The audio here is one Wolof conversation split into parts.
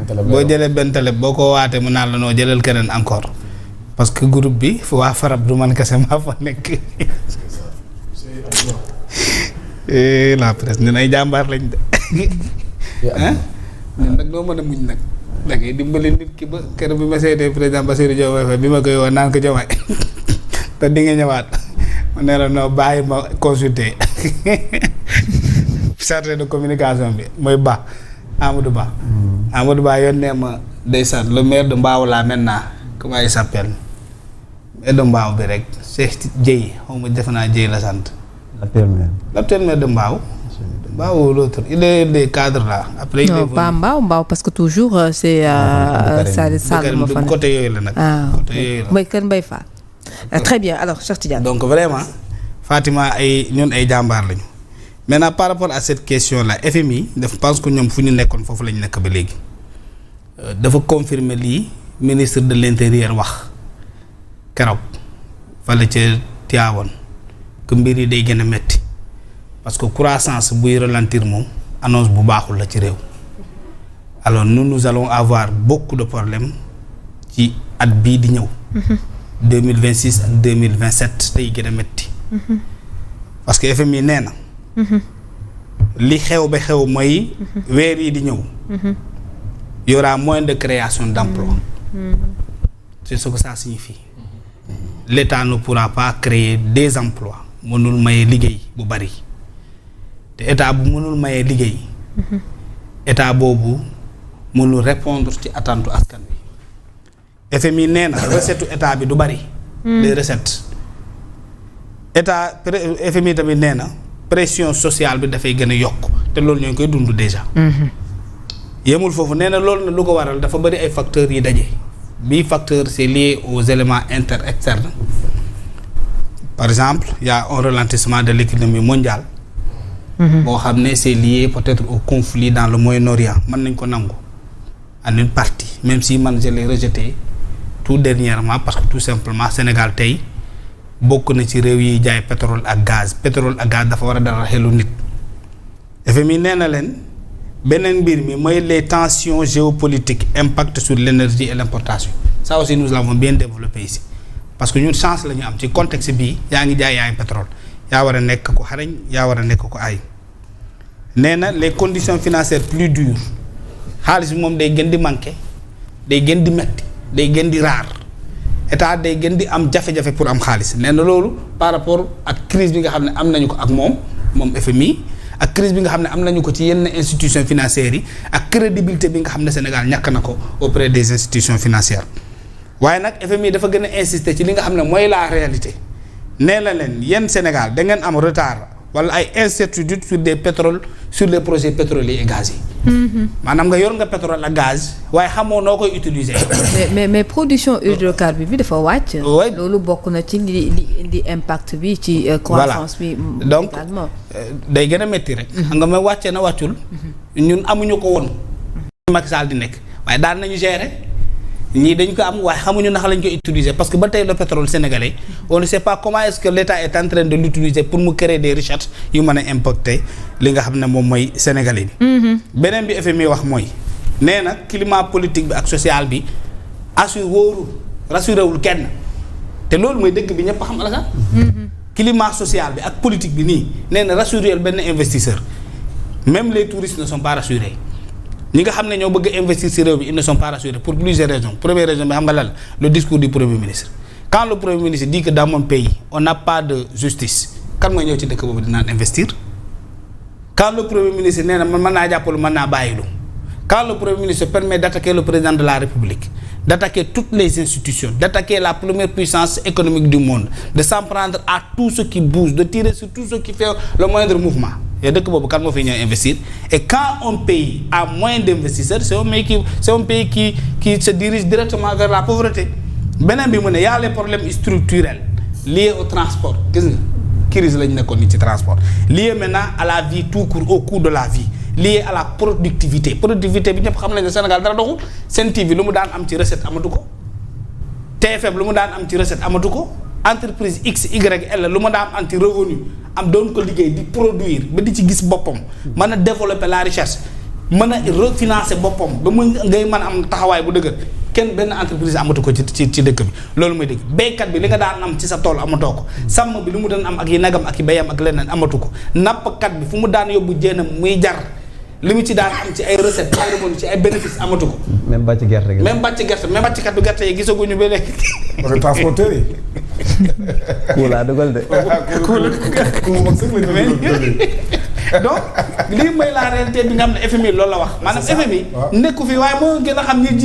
boo jëlee benn télé boo ko waatee mu naan la noo jëlal keneen encore parce que groupe bi waa Farab du man kese maa fa nekk. La presse ñun ay jàmbaar lañ de. ñun nag doo mën a muñ nag. da ngay dimbali nit ki ba kër bi ma seetee président Bassirou Diomaye Faye bi ma koy woo naan ko Diomaye te di nga ñëwaat ma ne la noo bàyyi ma consulter chargé de communication bi mooy Ba Amadou Ba. Amadou Ba yónnee ma ndeysaan le maire de Mbao là maintenant comment il s'appelle maire de Mbao bi rek Cheikh Dieye xaw ma defe naa Dieye la sant. l'actuel maire de Mbao. Mbao l'autre il est des cadres là. après il est pas Mbao parce que toujours c'est ça côté yooyu la nag. côté yooyu la mooy Kër Mbaye Fall. très bien alors Cheikh Tidiane. donc vraiment Fatima ñun ay jàmbaar lañu. maintenant par rapport à cette question là FMI je pense que ñoom fu ñu nekkoon foofu la ñu nekk ba léegi dafa confirmer lii ministre de l'intérieur wax keroog fale ca Tivaouane que mbir yi day gën a metti parce que croissance buy ralentir moom annonce bu baaxul la ci réew. alors nous allons avoir beaucoup de problèmes ci at bii di ñëw. 2026 ak 2027 day gën a metti parce que FMI nee na. li xew ba xew mooy weer yi di ñëw. y aura moins de création d'emploi. C'est ce que ça signifie. L'État ne pourra pas créer des emplois mënul maye liggéey bu bari te état bu mënul maye liggéey. état boobu mënul répondre ci attente askan wi. FMI nee na recette état bi du bari. des recettes. état FMI tamit nee na pression sociale bi dafay gën a yokk te loolu ñoo ngi koy dund déjà. yemul foofu nee na loolu na lu ko waral dafa bari ay facteurs yi daje. bii facteur c'est lié aux éléments externes. par exemple il y a un ralentissement de l'économie mondiale. boo xam ne c'est lié peut-être au conflit dans le Moyen-Orient mën nañ ko nangu en une partie même si man je l'ai rejeté tout dernièrement parce que tout simplement Sénégal tey bokk na ci réew yi jaay pétrole ak gaz dafa war a dara xelu nit. FMI nee na leen beneen mbir mi mooy les tensions géopolitiques impactent sur l'énergie et l'importation ça aussi nous l'avons bien développé ici parce que ñun chance la ñu am ci contexte bii yaa ngi jaay yaa ngi pétrole yaa war a nekk ko xarañ yaa war a nekk ko ay nee na les conditions financières plus dures xaalis bi moom day gën di manquer day gën di metti day gën di raar état day gën di am jafe-jafe pour am xaalis nee na loolu par rapport ak crise bi nga xam ne am nañu ko ak moom FMI ak crise bi nga xam ne am nañu ko ci yenn institutions financières yi ak crédibilité bi nga xam ne Sénégal ñàkk na ko auprès des institutions financières waaye nag FMI dafa gën a insister ci li nga xam ne mooy la réalité nee na leen yéen Sénégal da ngeen am retard wala ay incertitudes sur les projets pétroliers et gaziers. maanaam nga yor nga pétrole ak gaz waaye xamoo noo koy utiliser. mais production hydrocarbures bi dafa wàcc. loolu bokk na ci li indi impact bi ci croissance bi. donc day gën a métti rek. xam nga ma wàccee na wàccul. ñun amuñu ko woon. Macky Sall di nekk waaye daan nañu gérer. ñii dañ ko am waaye xamuñu naka lañ koy utiliser parce que ba tey le pétrole sénégalais on ne sait pas comment est-ce que l'État est en train de l'utiliser pour mu créer des richesses yu mën a impacter li nga xam ne moom mooy sénégalais bi. beneen bi FMI wax mooy nee na climat politique bi ak social bi rassuré wul kenn te loolu mooy dëgg bi ñëpp xam la sax. climat social bi ak politique bi nii nee na rassuré benn investisseur même les touristes ne sont pas rassurés. ñi nga xam ne ñoo bëgg investir ci réew bi ils ne sont pas rassurés pour plusieurs raisons première raison bi xam nga lan le discours du premier ministre quand le premier ministre dit que dans mon pays on n'a pas de justice kan mooy ñëw ci dëkk boobu dinaan investir quand le premier ministre nee na man mën naa jàppalu mën naa bàyyilu quand le premier ministre permet d'attaquer le président de la République d'attaquer toutes les institutions d'attaquer la première puissance économique du monde de s'en prendre à tout ce qui bouge de tirer sur tout ce qui fait le moindre mouvement et dëkk boobu kan moo fi ñëw investir et quand un pays a moins d'investisseurs c'est un pays qui se dirige directement vers la pauvreté beneen bi mu ne y a les problèmes structurels liés au transport gis nga crise lañu nekkoon ni ci transport liés maintenant à la vie tout court au coût de la vie lié à la productivité bi ñëpp xam nañ ne Sénégal dara doxul Sen TV lu mu daan am ci recette amatu ko TFM lu mu daan am ci recette amatu ko entreprise XYL lu mu daan am ci revenu am doon ko liggéey di produire ba di ci gis boppam mën a développer la richesse mën a refinancer boppam ba mu ngay mën a am taxawaay bu dëgër kenn benn entreprise amatu ko ci dëkk bi loolu mooy dëgg béykat bi li nga daan am ci sa tool amatoo ko sàmm bi li mu daan am ak yi nagam ak yi béyam ak leneen amatu ko nappkat bi fu mu daan yóbbu jéenam muy jar li mu ci daan am ci ay recette ci ay revenu ci ay bénéfice amatu ko. même bàcc gerte gi. même bàcckatu gerte yi gisaguñu ba léegi. parce que transporteur yi. ku laa dugal de. donc lii mooy la réalité bi nga xam ne FMI loolu la wax. maanaam FMI nekku fi waaye moo gën a xam ñi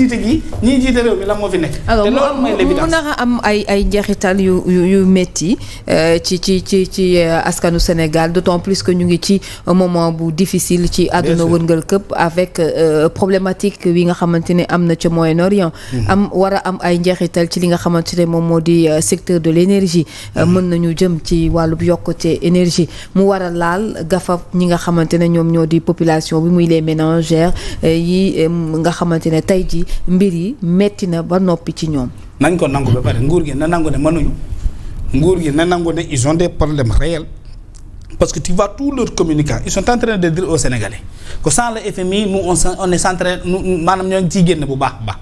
jiite réew mi la moo fi nekk. alors mu nar a am ay njeexital yu métti ci askanu Sénégal d'autant plus que ñu ngi ci moment bu difficile ci àdduna wërngal këpp avec problématique wi nga xamante ne am na ca Moyen-Orient. war a am ay njeexital ci li nga xamante ne moom moo di secteur de l'énergie. mën nañu jëm ci wàllub yokkute énergie mu war a laal gafa ñi nga xamante ne ñoom ñoo di population bi muy les ménagères yi nga xamante ne tey ji mbir yi metti na ba noppi ci ñoom. nañ ko nangu ba pare nguur gi na nangu ne mënuñu nguur gi na nangu ne ils ont des problèmes réels parce que tu vois tous leurs communicants ils sont en train de dire aux Sénégalais que sans le FMI nous on est centré maanaam ñoo ngi ciy génn bu baax a baax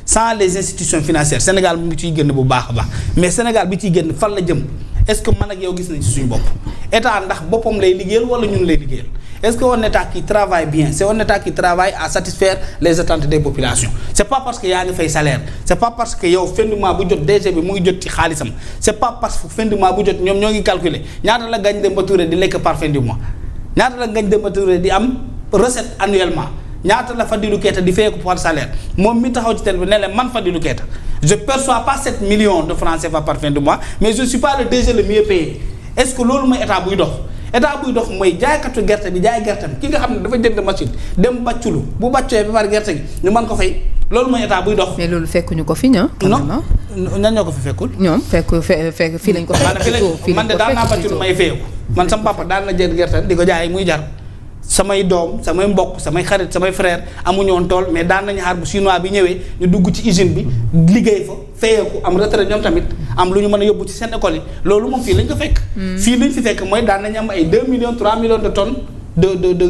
sans les institutions financières Sénégal mu ngi ciy génn bu baax a baax mais Sénégal bi ciy génn fan la jëm est-ce que man ak yow gis nañ ci suñu bopp état ndax boppam lay liggéeyal wala ñun lay liggéeyal est-ce que un état qui travaille bien c'est un état qui travaille à satisfaire les attentes des populations c'est pas parce que yaa ngi fay salaire c'est pas parce que yow fin du mois bu jot DG bi mu ngi jot ci xaalisam c'est pas parce que fin du mois bu jot ñoom ñoo ngi calculer ñaata la Ngagne Demba Touré di lekk par fin du mois ñaata la Ngagne Demba Touré di am recette annuellement ñaata la Fadilou Keita di fay ko par salaire moom mi taxaw ci tel bi ne leen man Fadilou Keita je perçois pas 7 millions de francs CFA par fin de mois mais je suis pas le DG le mieux payé est-ce que loolu mooy état buy dox mooy jaaykatu gerte bi jaay gerteem ki nga xam ne dafa jënd machine dem bàcculu bu bàccee ba pare gerte gi ñu mën ko fay loolu mooy état buy dox. mais loolu fekkuñu ko fi ña. non ñan ñoo ko fi fekkul. ñoom fekk fii lañ ko. man de daan naa bàcculu may fayeeku man sama papa daan na jënd gerte di ko jaay muy jar. samay doom samay mbokk samay xarit samay frère amuñu woon tool mais daan nañu xaar bu chinois bi ñëwee ñu dugg ci usine bi liggéey fa fayeeku am retraite ñoom tamit am lu ñu mën a yóbbu ci seen école yi loolu moom fii lañ ko fekk. fii lañ fi fekk mooy daan nañu am ay 2 millions 3 millions de tonnes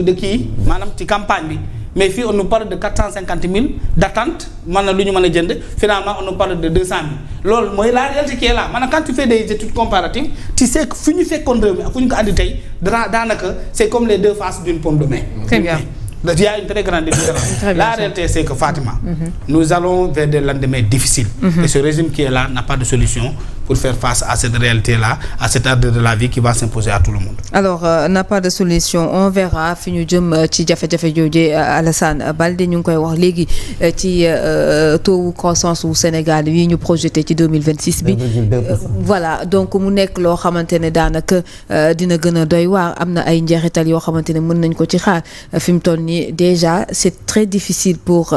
de kii maanaam ci campagne bi mais fii on nous parle de 450 000 d'attente mën na lu ñu mën a jënd finalement on nous parle de 200 000 loolu mooy la réalité qui est là maanaam quand tu fais des études comparatives tu sais que fu ñu fekkoon réew mi ak fu ñu ko andi tey daanaka c'est comme les deux faces d'une pomme de main. Très bien. Il y a une très grande différence. La réalité c'est que Fatima, nous allons vers des lendemains difficiles. Et ce régime qui est là n'a pas de solution pour faire face à cette réalité-là, à cet ardeur de la vie qui va s'imposer à tout le monde. Alors n'a pas de solution on verra fi ñu jëm ci jafe-jafe jooju Alassane Baldé ñu ngi koy wax léegi ci taux croissance wu Sénégal yi ñu projeté ci 2026 bi. Voilà donc mu nekk loo xamante ne daanaka dina gën a doy waar am na ay njeexital yoo xamante ne mën nañ ko ci xaar fi mu toll nii déjà c'est très difficile pour